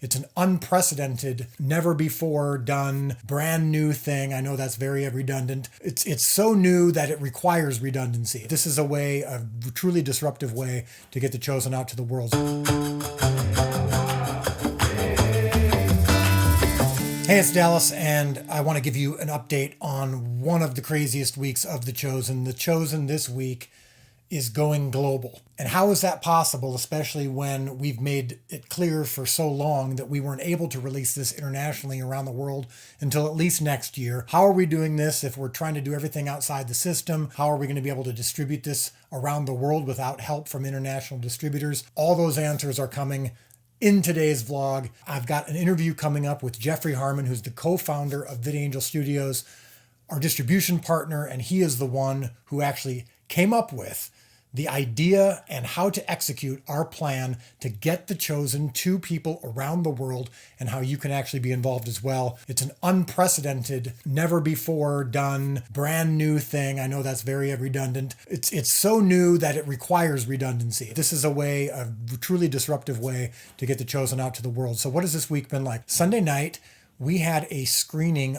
It's an unprecedented, never before done, brand new thing. I know that's very redundant. It's so new that it requires redundancy. This is a truly disruptive way to get The Chosen out to the world. Hey, it's Dallas, and I want to give you an update on one of the craziest weeks of The Chosen. The Chosen this week is going global. And how is that possible, especially when we've made it clear for so long that we weren't able to release this internationally around the world until at least next year? How are we doing this if we're trying to do everything outside the system? How are we going to be able to distribute this around the world without help from international distributors? All those answers are coming in today's vlog. I've got an interview coming up with Jeffrey Harmon, who's the co-founder of VidAngel Studios, our distribution partner, and he is the one who actually came up with the idea and how to execute our plan to get The Chosen to people around the world, and how you can actually be involved as well. It's an unprecedented, never before done, brand new thing. I know that's very redundant. It's so new that it requires redundancy. This is a truly disruptive way to get The Chosen out to the world. So what has this week been like? Sunday night, we had a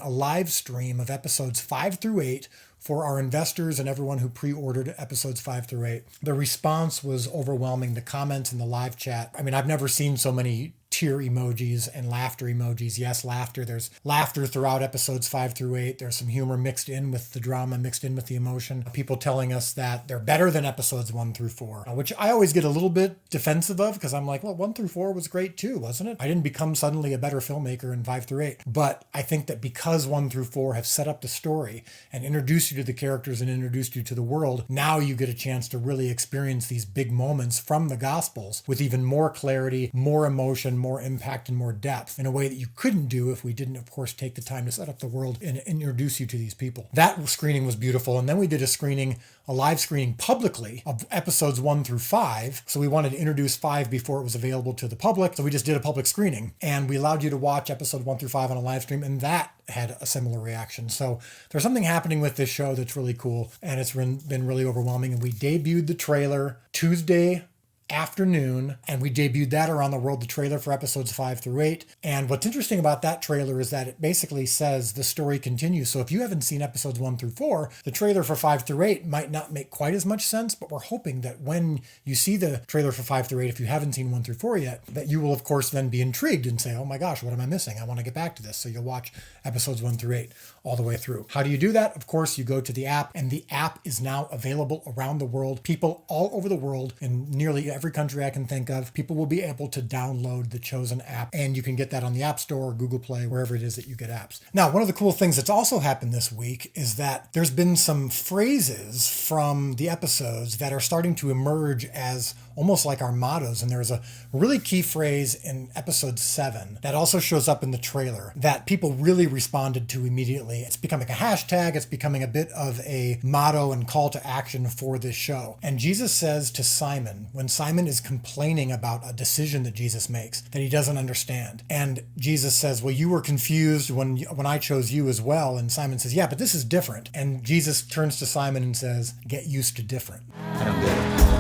live stream of episodes 5 through 8 for our investors and everyone who pre-ordered episodes 5 through 8. The response was overwhelming. The comments in the live chat. I mean, I've never seen so many tear emojis and laughter emojis. Yes, laughter. There's laughter throughout episodes 5 through 8. There's some humor mixed in with the drama, mixed in with the emotion. People telling us that they're better than episodes 1 through 4, which I always get a little bit defensive of, because I'm like, well, 1 through 4 was great too, wasn't it? I didn't become suddenly a better filmmaker in 5 through 8. But I think that because 1 through 4 have set up the story and introduced you to the characters and introduced you to the world, now you get a chance to really experience these big moments from the Gospels with even more clarity, more emotion, more impact, and more depth in a way that you couldn't do if we didn't, of course, take the time to set up the world and introduce you to these people. That screening was beautiful. And then we did a live screening publicly of episodes 1 through 5. So we wanted to introduce 5 before it was available to the public. So we just did a public screening, and we allowed you to watch episode 1 through 5 on a live stream, and that had a similar reaction. So there's something happening with this show that's really cool, and it's been really overwhelming. And we debuted the trailer Tuesday afternoon, and we debuted that around the world, the trailer for episodes 5 through 8. And what's interesting about that trailer is that it basically says the story continues. So if you haven't seen episodes 1 through 4, the trailer for 5 through 8 might not make quite as much sense, but we're hoping that when you see the trailer for 5 through 8, if you haven't seen 1 through 4 yet, that you will, of course, then be intrigued and say, oh my gosh, what am I missing? I want to get back to this. So you'll watch episodes 1 through 8 all the way through. How do you do that? Of course, you go to the app, and the app is now available around the world. People all over the world, in nearly every country I can think of, people will be able to download the Chosen app, and you can get that on the App Store or Google Play, wherever it is that you get apps. Now, one of the cool things that's also happened this week is that there's been some phrases from the episodes that are starting to emerge as almost like our mottos. And there's a really key phrase in episode 7 that also shows up in the trailer that people really responded to immediately. It's becoming a hashtag. It's becoming a bit of a motto and call to action for this show. And Jesus says to Simon, when Simon is complaining about a decision that Jesus makes that he doesn't understand, and Jesus says, well, you were confused when I chose you as well. And Simon says, yeah, but this is different. And Jesus turns to Simon and says, get used to different. I don't get it.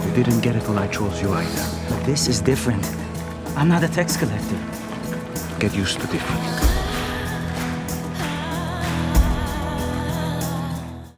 You didn't get it when I chose you either. But this is different. I'm not a tax collector. Get used to different.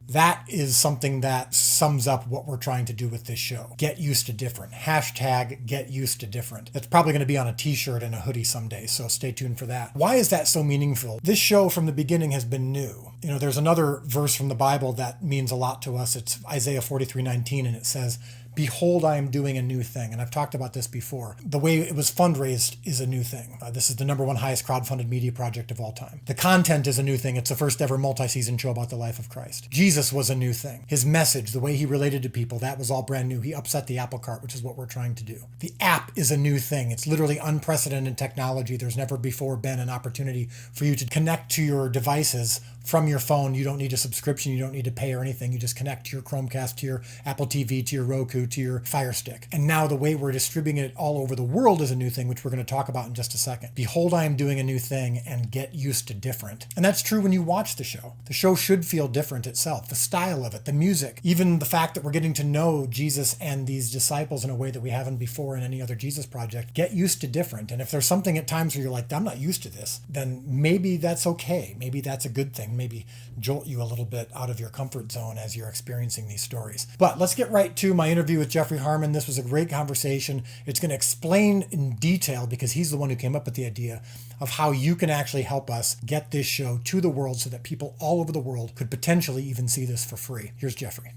That is something that sums up what we're trying to do with this show. Get used to different. Hashtag get used to different. That's probably going to be on a t-shirt and a hoodie someday, so stay tuned for that. Why is that so meaningful? This show from the beginning has been new. You know, there's another verse from the Bible that means a lot to us. It's Isaiah 43:19, and it says, behold, I am doing a new thing. And I've talked about this before. The way it was fundraised is a new thing. This is the #1 highest crowdfunded media project of all time. The content is a new thing. It's the first ever multi-season show about the life of Christ. Jesus was a new thing. His message, the way he related to people, that was all brand new. He upset the apple cart, which is what we're trying to do. The app is a new thing. It's literally unprecedented technology. There's never before been an opportunity for you to connect to your devices from your phone. You don't need a subscription. You don't need to pay or anything. You just connect to your Chromecast, to your Apple TV, to your Roku, glue to your Fire Stick. And now the way we're distributing it all over the world is a new thing, which we're going to talk about in just a second. Behold, I am doing a new thing, and get used to different. And that's true when you watch the show. The show should feel different itself. The style of it, the music, even the fact that we're getting to know Jesus and these disciples in a way that we haven't before in any other Jesus project. Get used to different. And if there's something at times where you're like, I'm not used to this, then maybe that's okay. Maybe that's a good thing. Maybe jolt you a little bit out of your comfort zone as you're experiencing these stories. But let's get right to my interview with Jeffrey Harmon. This was a great conversation. It's going to explain in detail, because he's the one who came up with the idea of how you can actually help us get this show to the world so that people all over the world could potentially even see this for free. Here's Jeffrey.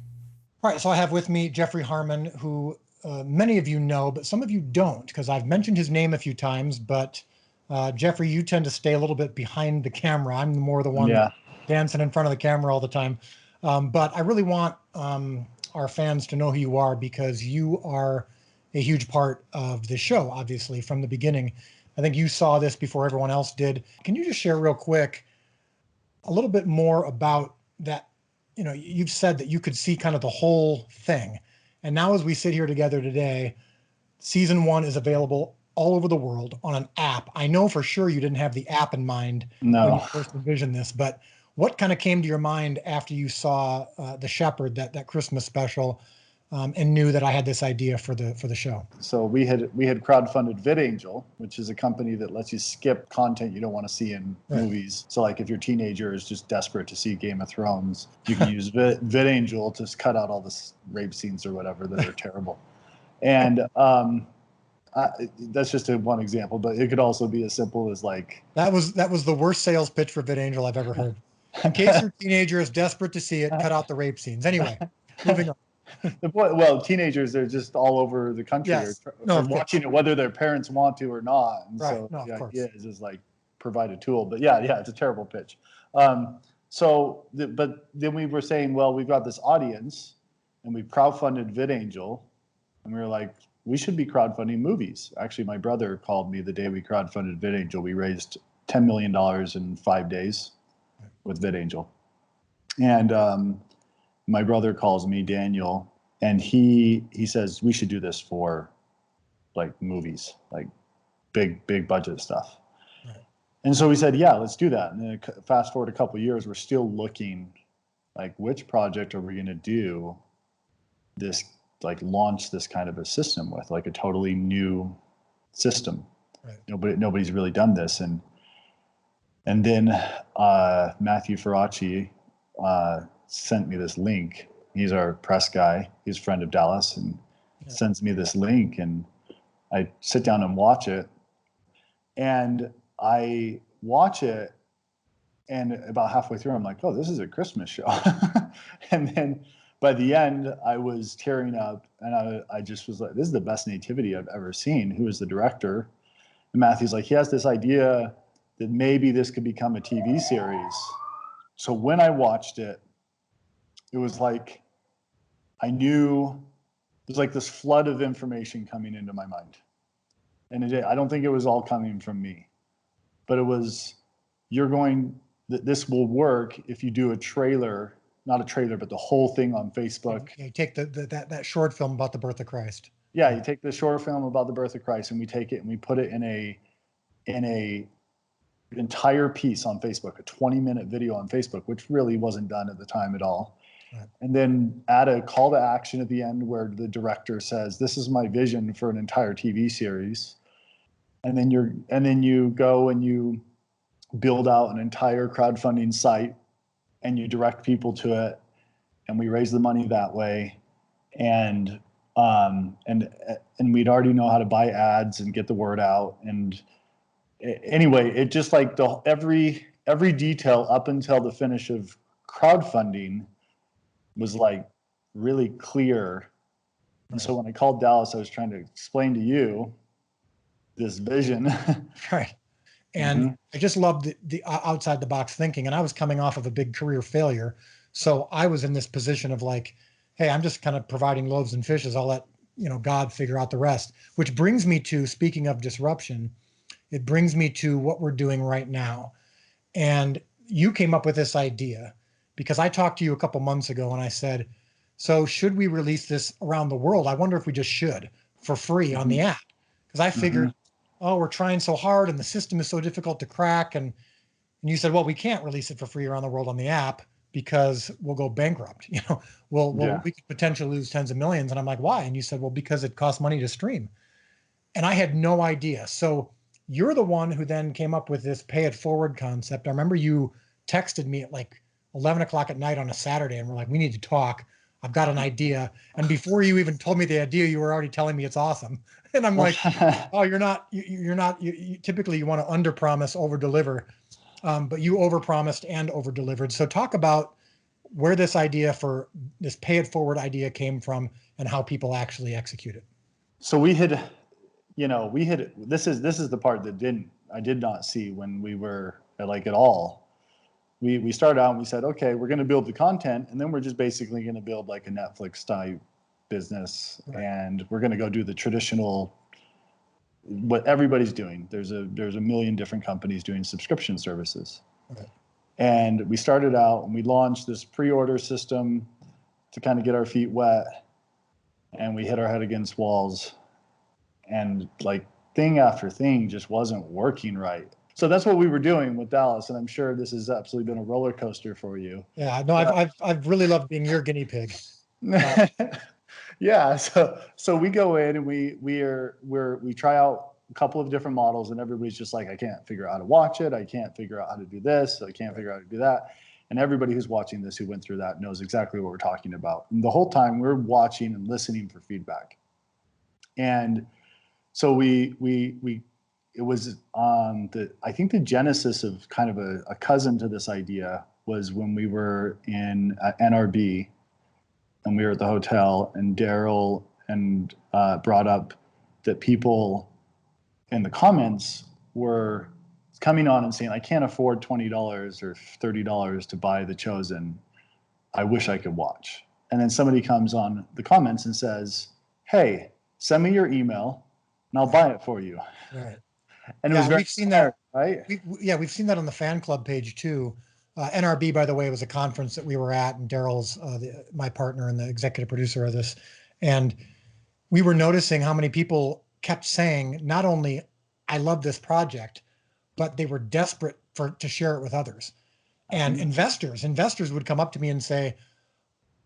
All right, so I have with me Jeffrey Harmon, who many of you know, but some of you don't, because I've mentioned his name a few times. But Jeffrey, you tend to stay a little bit behind the camera. I'm more the one dancing in front of the camera all the time. But I really want our fans to know who you are, because you are a huge part of the show, obviously, from the beginning. I think you saw this before everyone else did. Can you just share real quick a little bit more about that? You know, you've said that you could see kind of the whole thing. And now as we sit here together today, season 1 is available all over the world on an app. I know for sure you didn't have the app in mind when you first envisioned this, but what kind of came to your mind after you saw The Shepherd, that Christmas special, and knew that I had this idea for the show? So we had crowdfunded VidAngel, which is a company that lets you skip content you don't want to see in movies. So like if your teenager is just desperate to see Game of Thrones, you can use VidAngel to cut out all the rape scenes or whatever that are terrible. And that's just one example, but it could also be as simple as like... That was the worst sales pitch for VidAngel I've ever heard. In case your teenager is desperate to see it, cut out the rape scenes. Anyway, moving on. Well, teenagers, they're just all over the country are watching it, whether their parents want to or not. And so the idea is like provide a tool. But yeah, it's a terrible pitch. But then we were saying, well, we've got this audience, and we crowdfunded VidAngel, and we were like, we should be crowdfunding movies. Actually, my brother called me the day we crowdfunded VidAngel. We raised $10 million in 5 days with VidAngel. And my brother calls me, Daniel, and he says, we should do this for like movies, like big budget stuff. Right. And so we said, yeah, let's do that. And then fast forward a couple of years, we're still looking like, which project are we going to do this, like launch this kind of a system with, like a totally new system. Right. Nobody's really done this. And then Matthew Faraci sent me this link. He's our press guy. He's a friend of Dallas, and sends me this link, and I sit down and watch it. And I watch it, and about halfway through, I'm like, oh, this is a Christmas show. And then by the end, I was tearing up, and I just was like, this is the best nativity I've ever seen. Who is the director? And Matthew's like, he has this idea that maybe this could become a TV series. So when I watched it, it was like, I knew, it was like this flood of information coming into my mind. And I don't think it was all coming from me, but it was, this will work if you do a trailer, not a trailer, but the whole thing on Facebook. You take that short film about the birth of Christ. Yeah, you take the short film about the birth of Christ, and we take it and we put it in a entire piece on Facebook, a 20-minute video on Facebook, which really wasn't done at the time at all. Right. And then add a call to action at the end where the director says, this is my vision for an entire TV series. And then you go and you build out an entire crowdfunding site, and you direct people to it, and we raise the money that way. And we'd already know how to buy ads and get the word out. And anyway, it just like every detail up until the finish of crowdfunding was like really clear. And so when I called Dallas, I was trying to explain to you this vision. Right. And I just loved the outside the box thinking. And I was coming off of a big career failure. So I was in this position of like, hey, I'm just kind of providing loaves and fishes. I'll let, God figure out the rest, which brings me to, speaking of disruption, it brings me to what we're doing right now. And you came up with this idea because I talked to you a couple months ago and I said, So should we release this around the world? I wonder if we just should for free on the app. Because I figured, oh, we're trying so hard and the system is so difficult to crack. And you said, well, we can't release it for free around the world on the app because we'll go bankrupt. We could potentially lose tens of millions. And I'm like, why? And you said, well, because it costs money to stream. And I had no idea. So you're the one who then came up with this pay it forward concept. I remember you texted me at like 11 o'clock at night on a Saturday and we're like, we need to talk. I've got an idea. And before you even told me the idea, you were already telling me it's awesome. And I'm like, oh, you typically you want to under promise, over deliver. But you over promised and over delivered. So talk about where this idea for this pay it forward idea came from and how people actually execute it. So this is the part that I did not see when we were at all. We started out and we said, okay, we're going to build the content, and then we're just basically going to build like a Netflix type business, and we're going to go do the traditional, what everybody's doing. There's a million different companies doing subscription services. Okay. And we started out and we launched this pre-order system to kind of get our feet wet, and we hit our head against walls, and like thing after thing just wasn't working right. So that's what we were doing with Dallas, and I'm sure this has absolutely been a roller coaster for you. Yeah, no, I've really loved being your guinea pig. Yeah, so we go in and we try out a couple of different models, and everybody's just like, I can't figure out how to watch it. I can't figure out how to do this. I can't figure out how to do that. And everybody who's watching this who went through that knows exactly what we're talking about. And the whole time we're watching and listening for feedback. And so it was I think the genesis of kind of a cousin to this idea was when we were in NRB and we were at the hotel, and Daryl brought up that people in the comments were coming on and saying, I can't afford $20 or $30 to buy The Chosen. I wish I could watch. And then somebody comes on the comments and says, hey, send me your email and I'll buy it for you. Right. And it was we've seen that, right? We've seen that on the fan club page too. NRB, by the way, was a conference that we were at, and Daryl's my partner and the executive producer of this. And we were noticing how many people kept saying, not only I love this project, but they were desperate to share it with others. And investors would come up to me and say,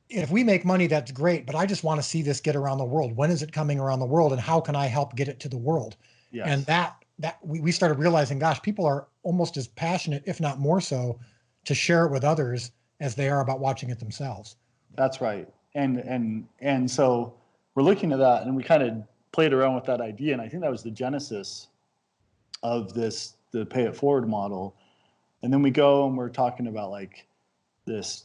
if we make money, that's great, but I just want to see this get around the world. When is it coming around the world, and how can I help get it to the world? Yes. And that we started realizing, gosh, people are almost as passionate, if not more so, to share it with others as they are about watching it themselves. That's right. And so we're looking at that, and we kind of played around with that idea, and I think that was the genesis of the pay it forward model. And then we go and we're talking about like this.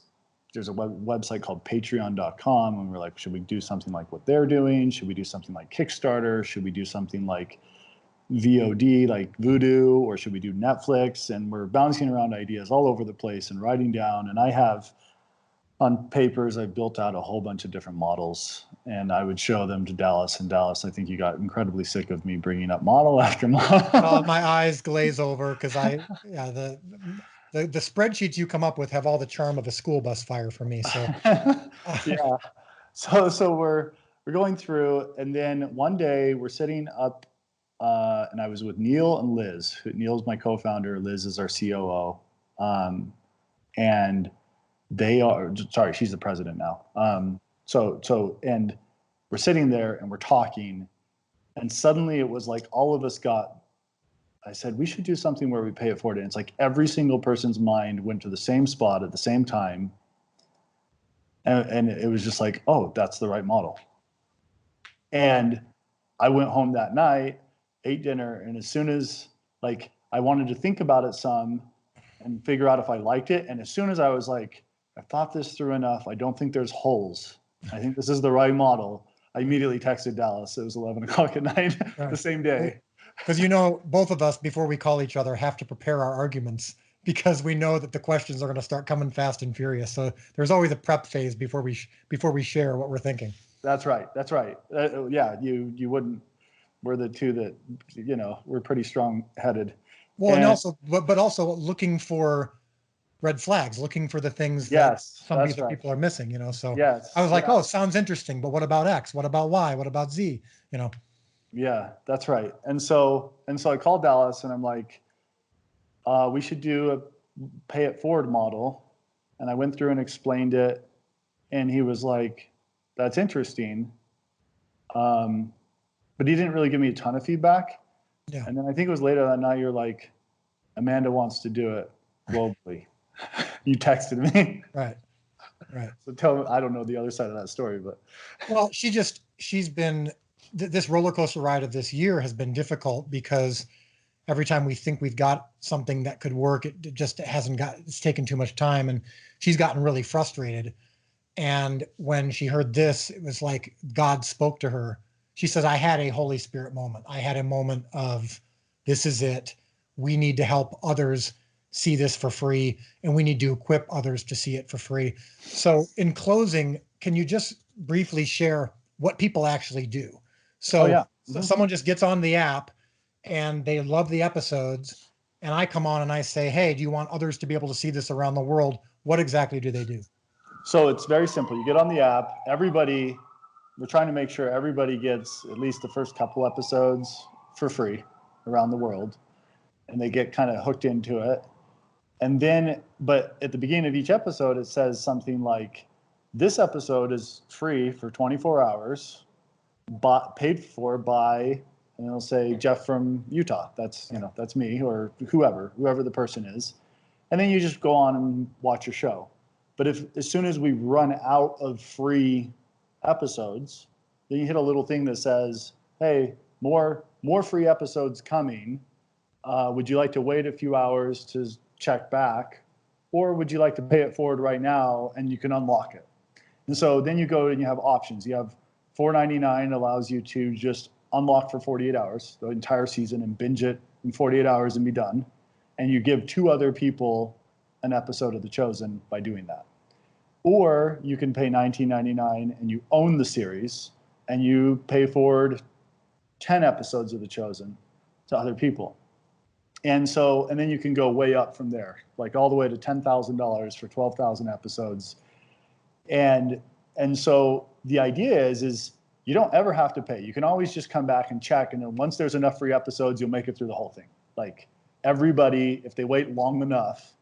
There's a website called patreon.com, and we're like, should we do something like what they're doing? Should we do something like Kickstarter? Should we do something like VOD, like Voodoo, or should we do Netflix? And we're bouncing around ideas all over the place and writing down. And I have on papers, I built out a whole bunch of different models, and I would show them to Dallas. And Dallas, I think you got incredibly sick of me bringing up model after model. Oh, my eyes glaze over because the spreadsheets you come up with have all the charm of a school bus fire for me. So yeah, so we're going through, and then one day we're sitting up, and I was with Neil and Liz. Neil's my co-founder. Liz is our COO, and she's the president now. And we're sitting there and we're talking, and suddenly it was like all of us I said, we should do something where we pay it forward. And it's like every single person's mind went to the same spot at the same time. And it was just like, oh, that's the right model. And I went home that night, ate dinner, and as soon as I wanted to think about it some and figure out if I liked it. And as soon as I was like, I thought this through enough, I don't think there's holes, I think this is the right model, I immediately texted Dallas. It was 11 o'clock at night, right, the same day. Because both of us, before we call each other, have to prepare our arguments because we know that the questions are going to start coming fast and furious. So there's always a prep phase before we share what we're thinking. That's right. Yeah, you wouldn't. We're the two that we're pretty strong-headed. Well, and also, but also looking for red flags, looking for the things that Yes, some that's other right. people are missing, you know? So Yes. I was like, yeah. oh, it sounds interesting, but what about X? What about Y? What about Z? You know? Yeah, that's right. And so I called Dallas and I'm like, we should do a pay it forward model. And I went through and explained it. And he was like, that's interesting. But he didn't really give me a ton of feedback. Yeah. And then I think it was later that night, you're like, Amanda wants to do it globally. You texted me. Right. Right. So tell me, I don't know the other side of that story, but. Well, she's been, this roller coaster ride of this year has been difficult because every time we think we've got something that could work, it just hasn't got, it's taken too much time, and she's gotten really frustrated. And when she heard this, it was like God spoke to her. She says, I had a Holy Spirit moment. I had a moment of, this is it. We need to help others see this for free, and we need to equip others to see it for free. So in closing, can you just briefly share what people actually do? So, so someone just gets on the app and they love the episodes, and I come on and I say, hey, do you want others to be able to see this around the world? What exactly do they do? So it's very simple. You get on the app, we're trying to make sure everybody gets at least the first couple episodes for free around the world, and they get kind of hooked into it. And then, but at the beginning of each episode, it says something like, this episode is free for 24 hours, but paid for by, and it'll say Jeff from Utah. That's, that's me, or whoever the person is. And then you just go on and watch your show. But as soon as we run out of free episodes, then you hit a little thing that says, hey, more free episodes coming. Would you like to wait a few hours to check back? Or would you like to pay it forward right now and you can unlock it? And so then you go and you have options. You have $4.99 allows you to just unlock for 48 hours, the entire season, and binge it in 48 hours and be done. And you give 2 other people an episode of The Chosen by doing that. Or you can pay $19.99 and you own the series and you pay forward 10 episodes of The Chosen to other people. And then you can go way up from there, like all the way to $10,000 for 12,000 episodes. And so the idea is you don't ever have to pay. You can always just come back and check. And then once there's enough free episodes, you'll make it through the whole thing. Like everybody, if they wait long enough,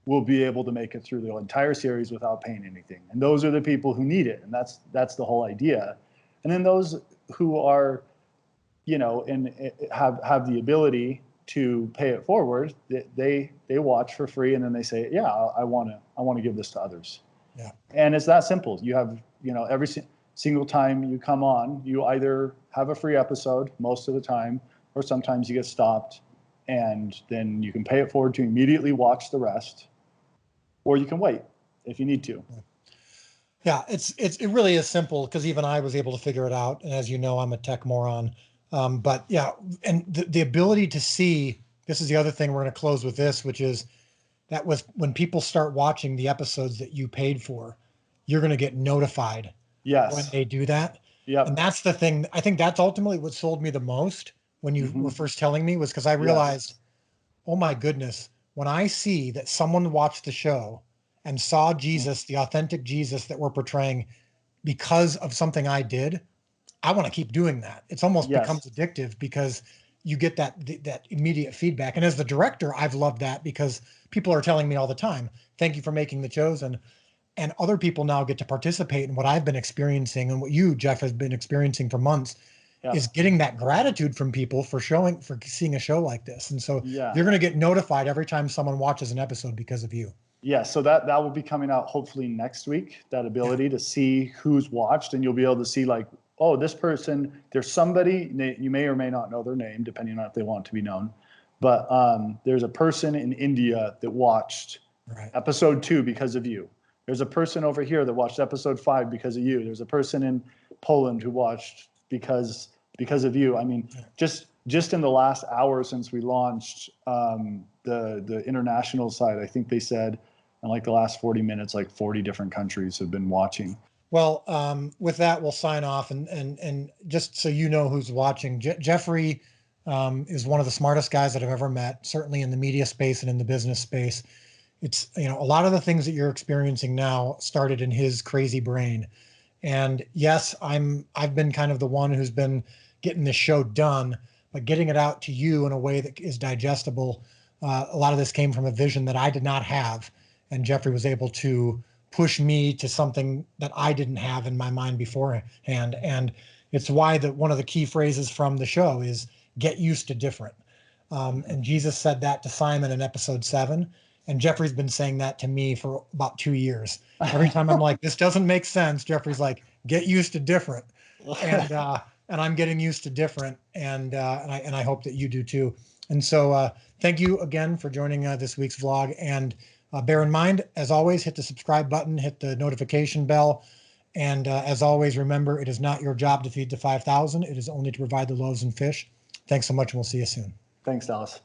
will be able to make it through the entire series without paying anything. And those are the people who need it. And that's the whole idea. And then those who are, and have the ability to pay it forward, they watch for free, and then they say, yeah, I want to give this to others. Yeah. And it's that simple. You have, every single time you come on, you either have a free episode most of the time, or sometimes you get stopped, and then you can pay it forward to immediately watch the rest, or you can wait if you need to. Yeah, it really is simple, because even I was able to figure it out. And as you know, I'm a tech moron. But yeah, and the ability to see, this is the other thing we're going to close with this, which is that when people start watching the episodes that you paid for, you're going to get notified when they do that. Yeah. And that's the thing. I think that's ultimately what sold me the most when you were first telling me, was because I realized, oh my goodness, when I see that someone watched the show and saw Jesus, the authentic Jesus that we're portraying, because of something I did, I want to keep doing that. It's almost becomes addictive, because you get that immediate feedback. And as the director, I've loved that, because people are telling me all the time, thank you for making The Chosen. And other people now get to participate in what I've been experiencing, and what you, Jeff, has been experiencing for months, is getting that gratitude from people for seeing a show like this. And so you're going to get notified every time someone watches an episode because of you. Yeah, so that will be coming out hopefully next week, that ability to see who's watched, and you'll be able to see, like, oh, this person, there's somebody, you may or may not know their name, depending on if they want to be known, but there's a person in India that watched episode 2 because of you. There's a person over here that watched episode 5 because of you. There's a person in Poland who watched because of you. I mean, just in the last hour since we launched the international side, I think they said in like the last 40 minutes, like 40 different countries have been watching. Well, with that, we'll sign off. And just so you know who's watching, Jeffrey is one of the smartest guys that I've ever met, certainly in the media space and in the business space. it's, a lot of the things that you're experiencing now started in his crazy brain. And yes, I've been kind of the one who's been getting this show done, but getting it out to you in a way that is digestible. A lot of this came from a vision that I did not have, and Jeffrey was able to push me to something that I didn't have in my mind beforehand. And it's why one of the key phrases from the show is "get used to different." And Jesus said that to Simon in episode 7. And Jeffrey's been saying that to me for about 2 years. Every time I'm like, this doesn't make sense, Jeffrey's like, get used to different. And I'm getting used to different. And I hope that you do too. And so thank you again for joining this week's vlog. And bear in mind, as always, hit the subscribe button, hit the notification bell. And as always, remember, it is not your job to feed the 5,000. It is only to provide the loaves and fish. Thanks so much, and we'll see you soon. Thanks, Dallas.